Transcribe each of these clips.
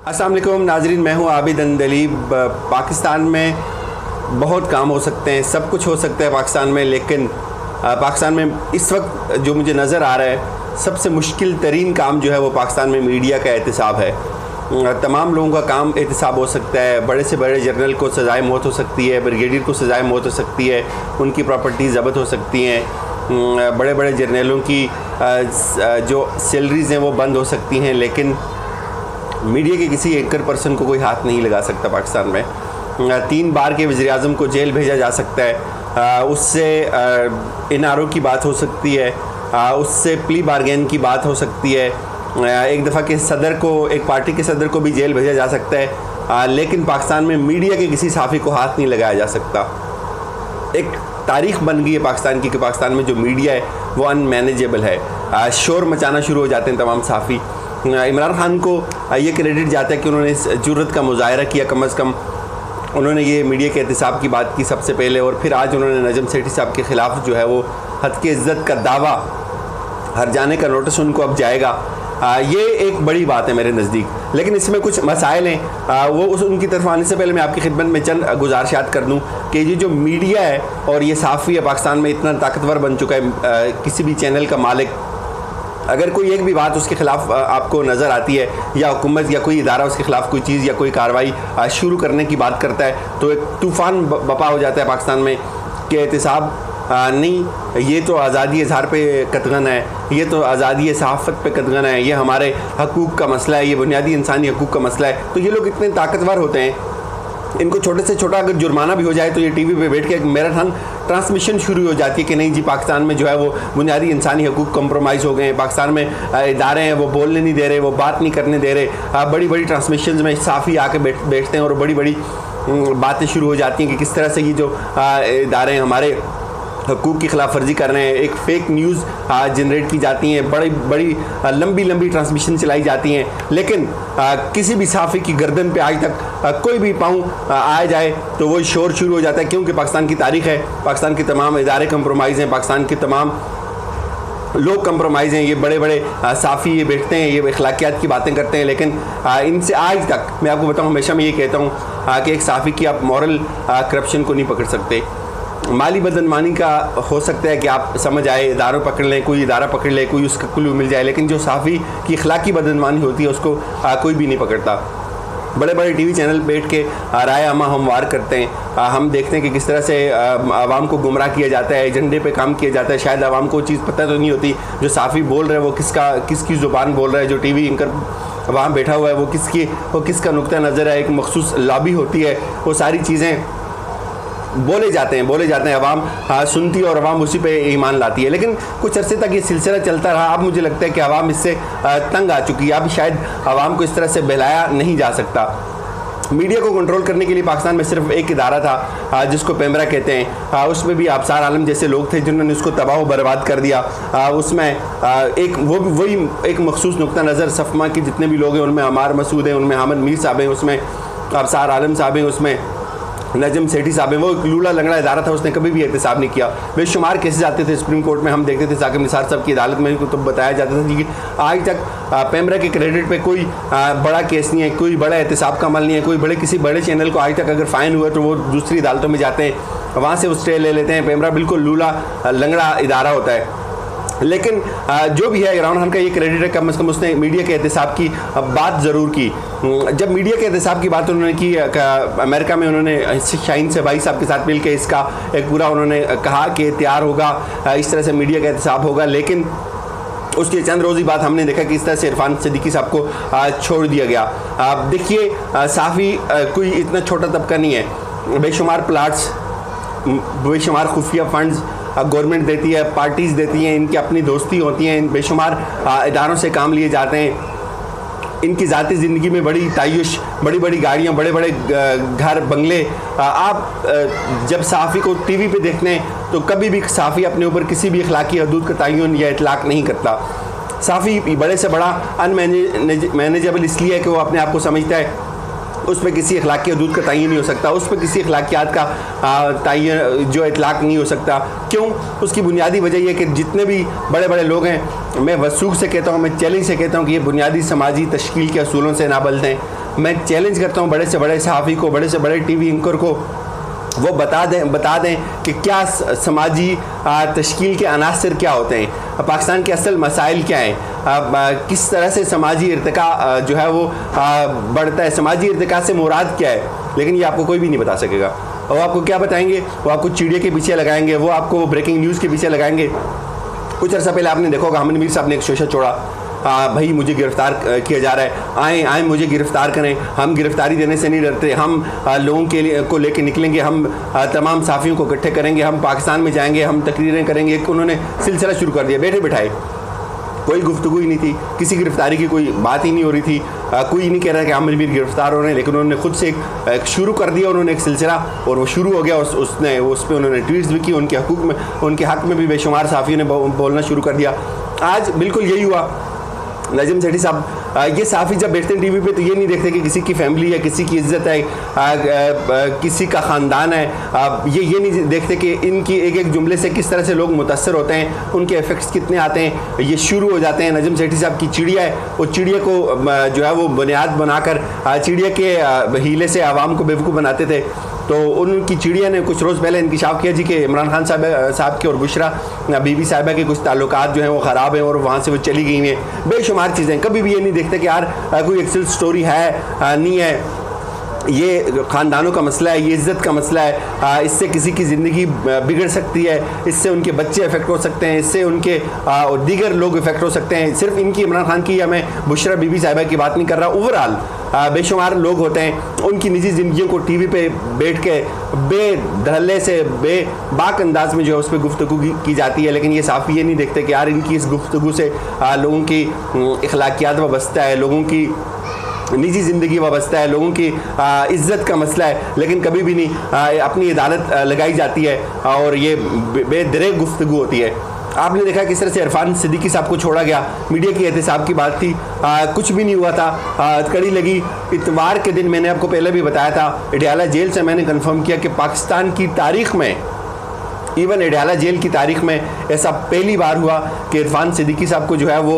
अस्सलाम वालेकुम नाजरीन, मैं हूँ आबिद अंदलीब। पाकिस्तान में बहुत काम हो सकते हैं, सब कुछ हो सकता है पाकिस्तान में, लेकिन पाकिस्तान में इस वक्त जो मुझे नज़र आ रहा है सबसे मुश्किल तरीन काम जो है वो पाकिस्तान में मीडिया का एहतसाब है। तमाम लोगों का काम एहतसाब हो सकता है। बड़े से बड़े जर्नल को सज़ाए मौत हो सकती है, ब्रिगेडियर को सज़ाए मौत हो सकती है, उनकी प्रॉपर्टी ज़ब्त हो सकती हैं, बड़े बड़े जर्नलों की जो सैलरीज़ हैं वो बंद हो सकती हैं। लेकिन मीडिया के किसी एंकर पर्सन को कोई हाथ नहीं लगा सकता। पाकिस्तान में 3 बार के वज़ीर-ए-आज़म को जेल भेजा जा सकता है, उससे NRO की बात हो सकती है, उससे प्ली बार्गेन की बात हो सकती है, एक दफ़ा के सदर को, एक पार्टी के सदर को भी जेल भेजा जा सकता है, लेकिन पाकिस्तान में मीडिया के किसी सहाफ़ी को हाथ नहीं लगाया जा सकता। एक तारीख़ बन गई है पाकिस्तान की कि पाकिस्तान में जो मीडिया है वो अनमैनेजेबल है। शोर मचाना शुरू हो जाते हैं तमाम सहाफ़ी। इमरान खान को ये क्रेडिट जाता है कि उन्होंने इस जुर्रत का मुज़ाहरा किया, कम अज़ कम उन्होंने ये मीडिया के एहतसाब की बात की सबसे पहले, और फिर आज उन्होंने नजम सेठी साहब के ख़िलाफ़ जो है वो हद के इज़्ज़त का दावा, हर जाने का नोटिस उनको अब जाएगा। ये एक बड़ी बात है मेरे नज़दीक, लेकिन इसमें कुछ मसाइल हैं। वो उनकी तरफ आने से पहले मैं आपकी खिदमत में चंद गुजारिशात कर दूँ कि ये जो मीडिया है और ये सहाफ़ी है पाकिस्तान में इतना ताकतवर बन चुका है। किसी भी चैनल का मालिक अगर कोई एक भी बात उसके ख़िलाफ़ आपको नज़र आती है, या हुकूमत या कोई इदारा उसके ख़िलाफ़ कोई चीज़ या कोई कार्रवाई शुरू करने की बात करता है, तो एक तूफ़ान बपा हो जाता है पाकिस्तान में कि एहतसाब नहीं, ये तो आज़ादी इज़हार पे कतगन है, ये तो आज़ादी सहाफ़त पे कतगन है, ये हमारे हकूक़ का मसला है, ये बुनियादी इंसानी हकूक़ का मसला है। तो ये लोग इतने ताकतवर होते हैं, इनको छोटे से छोटा अगर जुर्माना भी हो जाए तो ये टीवी पे बैठ के एक मैराथन ट्रांसमिशन शुरू हो जाती है कि नहीं जी, पाकिस्तान में जो है वो बुनियादी इंसानी हकूक़ कंप्रोमाइज़ हो गए हैं, पाकिस्तान में इदारे हैं वो बोलने नहीं दे रहे, वो बात नहीं करने दे रहे। बड़ी बड़ी ट्रांसमिशन में सहाफ़ी आके बैठते हैं और बड़ी बड़ी बातें शुरू हो जाती हैं कि किस तरह से ये जो इदारे हैं हमारे हकूक़ की खिलाफ वर्जी कर रहे हैं। एक फ़ेक न्यूज़ जनरेट की जाती हैं, बड़ी बड़ी लंबी लंबी ट्रांसमिशन चलाई जाती हैं, लेकिन किसी भी सहाफ़ी की गर्दन पे आज तक कोई भी पाँव आ जाए तो वो शोर शुरू हो जाता है, क्योंकि पाकिस्तान की तारीख़ है, पाकिस्तान के तमाम इदारे कंप्रोमाइज़ हैं, पाकिस्तान के तमाम लोग कंप्रोमाइज़ हैं। ये बड़े बड़े सहाफ़ी ये बैठते हैं, ये अखलाकियात की बातें करते हैं, लेकिन इनसे आज तक मैं आपको बताऊँ, हमेशा मैं ये कहता हूँ कि एक सहाफ़ी की आप मॉरल करप्शन को नहीं पकड़ सकते। माली बदनमानी का हो सकता है कि आप समझ आए, इदारों पकड़ लें, कोई इदारा पकड़ ले, कोई उसका क्लू मिल जाए, लेकिन जो सहाफ़ी की अखलाकी बदनमानी होती है उसको कोई भी नहीं पकड़ता। बड़े बड़े टीवी चैनल बैठ के राय आमा हमवार करते हैं। हम देखते हैं कि किस तरह से आवाम को गुमराह किया जाता है, एजेंडे पे काम किया जाता है। शायद आवाम को चीज़ पता तो नहीं होती, जो सहाफ़ी बोल रहे हैं वो किसकी ज़ुबान बोल रहा है, जो टीवी एंकर वहाँ बैठा हुआ है वो किसका नुक्ता नज़र है, एक मखसूस लॉबी होती है, वो सारी चीज़ें बोले जाते हैं, अवाम सुनती है और अवाम उसी पे ईमान लाती है। लेकिन कुछ अरसे तक ये सिलसिला चलता रहा। अब मुझे लगता है कि अवाम इससे तंग आ चुकी है। अब शायद अवाम को इस तरह से बहलाया नहीं जा सकता। मीडिया को कंट्रोल करने के लिए पाकिस्तान में सिर्फ एक इदारा था जिसको पेमरा कहते हैं। उसमें भी आबसार आलम जैसे लोग थे जिन्होंने उसको तबाह व बर्बाद कर दिया। उसमें वही एक मखसूस नुक्ता नज़र सफ़मा के जितने भी लोग हैं उनमें अमार मसूद हैं, उनमें हामिद मीर साहब हैं, उसमें आबसार आलम साहब हैं, उसमें नजम सेठी साहब हैं। वो एक लूला लंगड़ा इदारा था, उसने कभी भी एहतसाब नहीं किया। बेशुमार केसेस आते थे सुप्रीम कोर्ट में, हम देखते थे साकिब निसार साहब की अदालत में, तो बताया जाता था कि आज तक पेमरा के क्रेडिट पे कोई बड़ा केस नहीं है, कोई बड़ा एहतसाब का अमल नहीं है। कोई किसी बड़े चैनल को आज तक अगर फ़ाइन हुआ तो वो दूसरी अदालतों में जाते हैं, वहाँ से वो स्टे ले लेते हैं। पेमरा बिल्कुल लूला लंगड़ा इदारा होता है। लेकिन जो भी है, इमरान खान का ये क्रेडिट है, कम से कम उसने मीडिया के एहतसाब की बात ज़रूर की। जब मीडिया के एहतसाब की बात उन्होंने की, अमेरिका में उन्होंने शाहीन से भाई साहब के साथ मिल के इसका एक पूरा उन्होंने कहा कि तैयार होगा, इस तरह से मीडिया का एहतसाब होगा। लेकिन उसकी चंद रोज़ी बात हमने देखा कि इस तरह से इरफान सिद्दीकी साहब को छोड़ दिया गया। देखिए, सहाफ़ी कोई इतना छोटा तबका नहीं है। बेशुमार प्लाट्स, बेशुमार खुफिया फंड्स गवर्नमेंट देती है, पार्टीज़ देती हैं, इनकी अपनी दोस्ती होती हैं, बेशुमार इदारों से काम लिए जाते हैं। इनकी ज़ाती ज़िंदगी में बड़ी तायुश, बड़ी बड़ी गाड़ियाँ, बड़े बड़े घर बंगले। आप जब सहाफ़ी को टीवी पे देखते हैं तो कभी भी सहाफ़ी अपने ऊपर किसी भी अखलाकी हदूद का तयन या इतलाक़ नहीं करता। सहाफ़ी बड़े से बड़ा अनमैनेजेबल इसलिए है कि वो अपने आप को समझता है उस पर किसी अखलाकी हदूद का तयन नहीं हो सकता, उस पर किसी अखलाकियात का तयन जो इतलाक़ नहीं हो सकता। क्यों? उसकी बुनियादी वजह यह कि जितने भी बड़े बड़े लोग हैं, मैं वसूख से कहता हूँ, मैं चैलेंज से कहता हूँ कि ये बुनियादी समाजी तश्कील के असूलों से नाबल्द हैं। मैं चैलेंज करता हूँ बड़े से बड़े सहाफ़ी को, बड़े से बड़े टीवी एंकर को, वो बता दें कि क्या समाजी तश्कील के अनासर क्या होते हैं, पाकिस्तान के असल मसाइल क्या हैं, किस तरह से समाजी इर्तिका जो है वो बढ़ता है, समाजी इर्तिका से मुराद क्या है। लेकिन ये आपको कोई भी नहीं बता सकेगा। वो आपको क्या बताएंगे? वो आपको चिड़िया के पीछे लगाएंगे, वो आपको ब्रेकिंग न्यूज़ के पीछे लगाएंगे। कुछ अर्सा पहले आपने देखा होगा हामिद मीर साहब ने एक शोशा छोड़ा, भाई मुझे गिरफ़्तार किया जा रहा है, आए मुझे गिरफ़्तार करें, हम गिरफ़्तारी देने से नहीं डरते, हम लोगों के लिए को लेके निकलेंगे, हम तमाम साफ़ियों को इकट्ठे करेंगे, हम पाकिस्तान में जाएंगे, हम तकरीरें करेंगे। उन्होंने सिलसिला शुरू कर दिया बैठे बिठाए, कोई गुफ्तगू ही नहीं थी, किसी गिरफ़्तारी की कोई बात ही नहीं हो रही थी, कोई नहीं कह रहा कि आमिर मीर गिरफ़्तार हो रहे हैं। लेकिन उन्होंने खुद से एक शुरू कर दिया, उन्होंने एक सिलसिला, और वो शुरू हो गया। उस पर उन्होंने ट्वीट्स भी की, उनके हक़ में भी बेशुमार साफ़ियों ने बोलना शुरू कर दिया। आज बिल्कुल यही हुआ। नजम सेठी साहब, ये साफ़ी जब बैठते हैं टीवी पे तो ये नहीं देखते कि किसी की फैमिली है, किसी की इज़्ज़त है, किसी का ख़ानदान है, ये नहीं देखते कि इनकी एक एक जुमले से किस तरह से लोग मुतासर होते हैं, उनके इफ़ेक्ट्स कितने आते हैं। ये शुरू हो जाते हैं। नजम सेठी साहब की चिड़िया है, वो चिड़िया को जो है वो बुनियाद बनाकर चिड़िया के हीले से आवाम को बेवकूफ़ बनाते थे। तो उनकी चिड़िया ने कुछ रोज़ पहले इंकशाफ किया जी कि इमरान खान साहब के और बुशरा बीबी साहिबा के कुछ ताल्लुकात जो हैं वो ख़राब हैं और वहाँ से वो चली गई हैं। बेशुमार चीज़ें, कभी भी ये नहीं देखते कि यार कोई एक्सल स्टोरी है नहीं है, ये ख़ानदानों का मसला है, ये इज़्ज़त का मसला है, इससे किसी की ज़िंदगी बिगड़ सकती है, इससे उनके बच्चे इफ़ेक्ट हो सकते हैं, इससे उनके दीगर लोग इफ़ेक्ट हो सकते हैं। सिर्फ इनकी इमरान खान की या मैं बुशरा बीबी साहिबा की बात नहीं कर रहा, ओवरऑल बेशुमार लोग होते हैं, उनकी निजी ज़िंदगियों को टीवी पे बैठ के बेधड़ल्ले से बेबाक अंदाज में जो है उस पर गुफ्तगू की जाती है। लेकिन ये साफ़ी ये नहीं देखते कि यार इनकी इस गुफ्तगू से लोगों की अखलाकियात वाबस्ता है, लोगों की निजी ज़िंदगी वाबस्ता है, लोगों की इज़्ज़त का मसला है। लेकिन कभी भी नहीं अपनी अदालत लगाई जाती है और ये बेदरेग गुफ्तगू होती है। आपने देखा किस तरह से इरफान सिद्दीकी साहब को छोड़ा गया, मीडिया की एहतसाब की बात थी, कुछ भी नहीं हुआ था, कड़ी लगी। इतवार के दिन मैंने आपको पहले भी बताया था, अडयाला जेल से मैंने कंफर्म किया कि पाकिस्तान की तारीख़ में, इवन अडयाला जेल की तारीख़ में ऐसा पहली बार हुआ कि इरफान सिद्दीकी साहब को जो है वो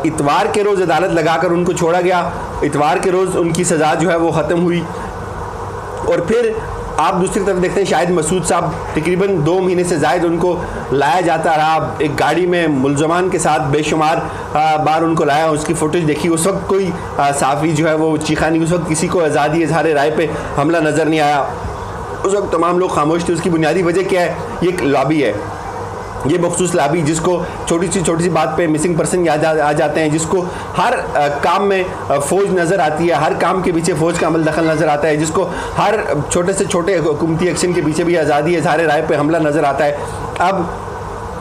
इतवार के रोज़ अदालत लगाकर उनको छोड़ा गया। इतवार के रोज़ उनकी सज़ा जो है वो ख़त्म हुई। और फिर आप दूसरी तरफ देखते हैं शाहिद मसूद साहब, तकरीबन 2 महीने से ज़ायद उनको लाया जाता रहा, एक गाड़ी में मुलजमान के साथ बेशुमार बार उनको लाया। उसकी फुटेज देखी, उस वक्त कोई साफ़ी जो है वो चीखा नहीं, उस वक्त किसी को आज़ादी इज़हार राय पे हमला नज़र नहीं आया, उस वक्त तमाम लोग खामोश थे। उसकी बुनियादी वजह क्या है? ये एक लॉबी है, ये बखसूस लॉबी जिसको छोटी सी बात पे मिसिंग पर्सन याद आ जाते हैं, जिसको हर काम में फ़ौज नज़र आती है, हर काम के पीछे फ़ौज का अमल दखल नज़र आता है, जिसको हर छोटे से छोटे हुकूमती एक्शन के पीछे भी आज़ादी इज़हार राय पे हमला नज़र आता है। अब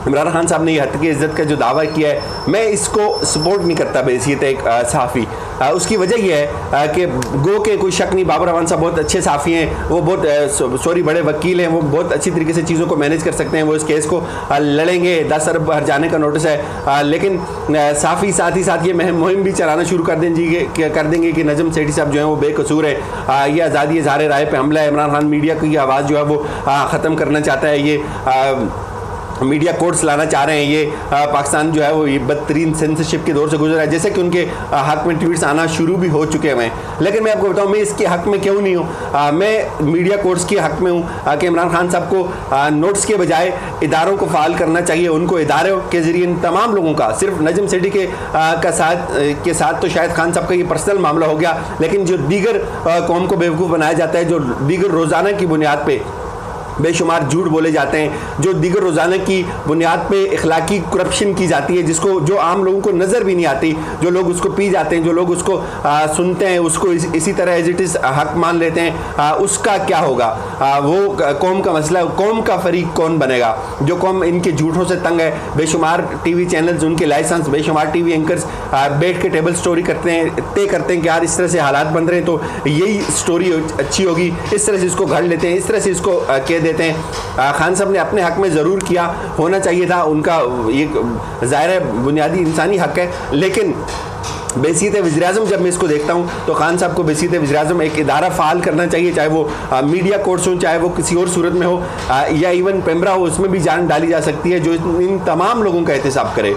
इमरान खान साहब ने ये हद की इज़्ज़त का जो दावा किया है, मैं इसको सपोर्ट नहीं करता बहैसियत एक सहाफ़ी। उसकी वजह यह है कि गो के कोई शक नहीं, बाबर रहमान साहब बहुत अच्छे साफ़ी हैं, वो बहुत बड़े वकील हैं, वो बहुत अच्छी तरीके से चीज़ों को मैनेज कर सकते हैं, वो इस केस को लड़ेंगे, 10 अरब हर जाने का नोटिस है। लेकिन साफ़ी साथ ही साथ ये मुहिम भी चलाना शुरू कर देंगे कि नजम सेठी साहब जो हैं वो बेकसूर है, ये आज़ादी इज़हार राय पे हमला है, इमरान खान मीडिया की आवाज़ जो है वो ख़त्म करना चाहता है, ये मीडिया कोर्ट्स लाना चाह रहे हैं, ये पाकिस्तान जो है वो ये बदतरीन सेंसरशिप के दौर से गुजरा है, जैसे कि उनके हक़ में ट्वीट्स आना शुरू भी हो चुके हैं। लेकिन मैं आपको बताऊं मैं इसके हक़ में क्यों नहीं हूँ। मैं मीडिया कोर्ट्स के हक़ में हूँ कि इमरान खान साहब को नोट्स के बजाय इदारों को फ़ाल करना चाहिए, उनको इदारों के ज़रिए इन तमाम लोगों का, सिर्फ नजम सेठी के साथ तो शायद खान साहब का ये पर्सनल मामला हो गया, लेकिन जो दीगर कौम को बेवकूफ़ बनाया जाता है, जो दीगर रोज़ाना की बुनियाद पर बेशुमार झूठ बोले जाते हैं, जो दीगर रोज़ाना की बुनियाद पे इखलाकी करप्शन की जाती है, जिसको जो आम लोगों को नज़र भी नहीं आती, जो लोग उसको पी जाते हैं, जो लोग उसको सुनते हैं, उसको इसी तरह एज इट इज़ हक मान लेते हैं, उसका क्या होगा? वो कौम का मसला, कौम का फरीक कौन बनेगा? जो कौम इनके झूठों से तंग है, बेशुमार टीवी चैनल्स, उनके लाइसेंस, बेशुमार टीवी एंकर्स बैठ के टेबल स्टोरी तय करते हैं कि यार इस तरह से हालात बन रहे हैं तो यही स्टोरी अच्छी होगी, इस तरह से इसको घड़ लेते हैं, इस तरह से इसको कह देते हैं। खान साहब ने अपने हक में ज़रूर किया, होना चाहिए था, उनका ये ज़ाहिर है बुनियादी इंसानी हक है, लेकिन बेसीत वज़ीर-ए-आज़म जब मैं इसको देखता हूँ तो खान साहब को बेसीत वज़ीर-ए-आज़म एक इदारा फ़ाल करना चाहिए, चाहे वो मीडिया कोर्ट्स हो, चाहे वो किसी और सूरत में हो, या इवन पेम्ब्रा हो, उसमें भी जान डाली जा सकती है जो इन तमाम लोगों का एहतसाब करे।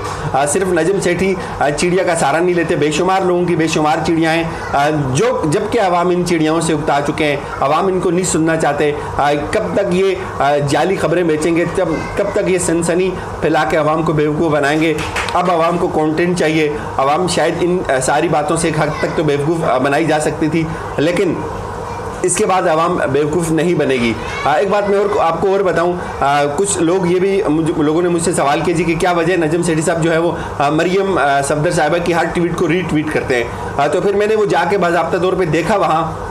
सिर्फ नजम सेठी चिड़िया का सहारा नहीं लेते, बेशुमार लोगों की बेशुमार चिड़ियाँ हैं जो जबकि अवाम इन चिड़ियाओं से उकता चुके हैं, अवाम इनको नहीं सुनना चाहते। कब तक ये जाली खबरें बेचेंगे, कब तक ये सनसनी फैला के अवाम को बेवकूफ़ बनाएंगे। अब अवाम को कंटेंट चाहिए। अवाम शायद इन सारी बातों से एक हद तक तो बेवकूफ़ बनाई जा सकती थी, लेकिन इसके बाद अवाम बेवकूफ़ नहीं बनेगी। एक बात मैं और आपको और बताऊं, कुछ लोग ये भी लोगों ने मुझसे सवाल किया जी कि क्या वजह नजम सेठी साहब जो है वो मरियम सफदर साहिबा की हर ट्वीट को रीट्वीट करते हैं। तो फिर मैंने वो जाके बाज़ाब्ता तौर पे देखा, वहाँ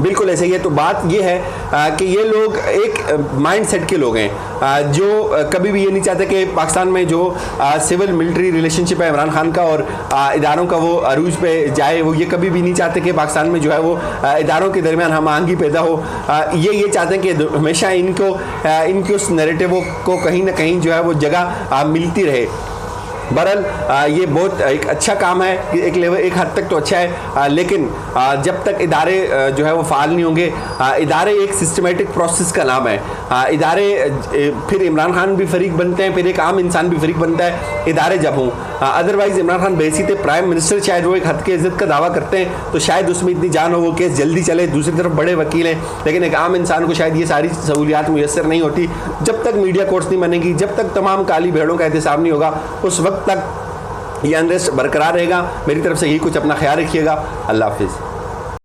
बिल्कुल ऐसे ही है। तो बात ये है कि ये लोग एक माइंड सेट के लोग हैं जो कभी भी ये नहीं चाहते कि पाकिस्तान में जो सिविल मिलिट्री रिलेशनशिप है इमरान खान का और इदारों का वो अरूज पे जाए। वो ये कभी भी नहीं चाहते कि पाकिस्तान में जो है वो इदारों के दरमियान हम आहंगी पैदा हो। ये चाहते हैं कि हमेशा इनके उस नैरेटिव को कहीं ना कहीं जो है वो जगह मिलती रहे। बहरहाल ये बहुत एक अच्छा काम है, एक हद तक तो अच्छा है, लेकिन जब तक इदारे जो है वो फ़ाल नहीं होंगे, इदारे एक सिस्टमेटिक प्रोसेस का नाम है। इदारे फिर इमरान खान भी फरीक बनते हैं, फिर एक आम इंसान भी फरीक बनता है इदारे जब हों। अदरवाइज़ इमरान खान बेसित प्राइम मिनिस्टर शायद वो एक हद के इज़्ज़त का दावा करते हैं तो शायद उसमें इतनी जान हो, वो केस जल्दी चले। दूसरी तरफ बड़े वकील हैं, लेकिन एक आम इंसान को शायद ये सारी सहूलियात मुयसर नहीं होती। जब तक मीडिया कोर्ट्स नहीं बनेगी, जब तक तमाम काली भेड़ों का एहतसाब नहीं होगा, उस वक्त तक ये अनरेस्ट बरकरार रहेगा। मेरी तरफ से यही कुछ, अपना ख्याल रखिएगा। अल्लाह हाफिज़।